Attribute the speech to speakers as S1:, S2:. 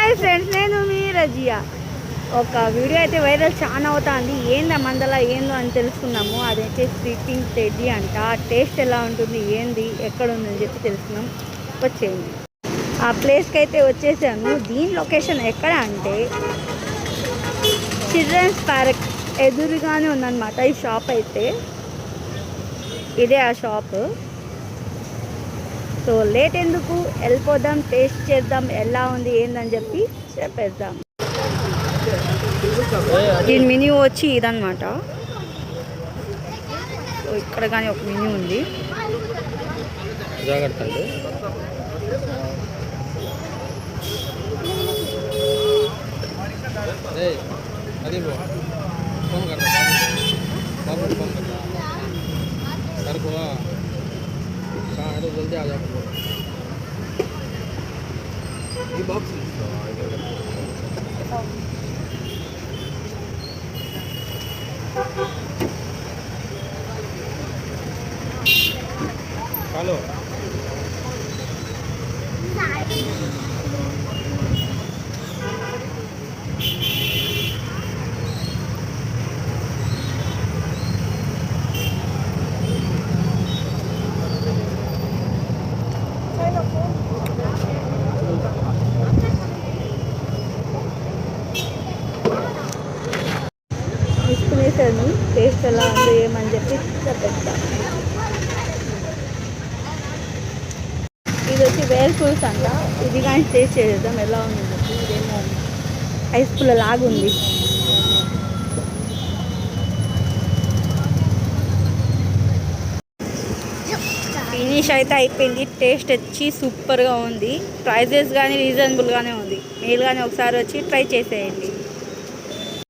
S1: Hi friends, నేను మీ రజియా. ఒక video అయితే వైరల్ చాలా అవుతుంది. ఏంది ఆ మందల ఏందో అని తెలుసుకున్నాము. అదైతే స్వీపింగ్ టెడ్డీ అంట. టేస్ట్ ఎలా ఉంటుంది, ఏంది, ఎక్కడ ఉందని చెప్పి తెలుసుకున్నాం. వచ్చేయండి. ఆ ప్లేస్కి అయితే వచ్చేసాను. దీని లొకేషన్ ఎక్కడ అంటే చిల్డ్రన్స్ పార్క్ ఎదురుగానే ఉందన్నమాట ఈ షాప్ అయితే. ఇదే ఆ షాప్. సో లేట్ ఎందుకు, వెళ్ళిపోదాం, టేస్ట్ చేద్దాం ఎలా ఉంది ఏందని చెప్పి చెప్పేద్దాం. దీని మెన్యూ వచ్చి ఇదన్నమాట. సో ఇక్కడ కానీ ఒక మెన్యూ ఉంది.
S2: जल्दी आ जाओ ये बॉक्स हेलो
S1: తీసుకునేసాను. టేస్ట్ ఎలా ఉంది ఏమని చెప్పి చెప్పేస్తాను. ఇది వచ్చి వేర్ ఫ్రూట్స్ అంట. ఇది కానీ టేస్ట్ చేద్దాం ఎలా ఉంది చెప్పి. ఇదేమో ఐస్ పుల్ల లాగుంది. ఫినిష్ అయితే అయిపోయింది. టేస్ట్ వచ్చి సూపర్గా ఉంది. ప్రైజెస్ కానీ రీజనబుల్గానే ఉంది. మీరు కానీ ఒకసారి వచ్చి ట్రై చేసేయండి.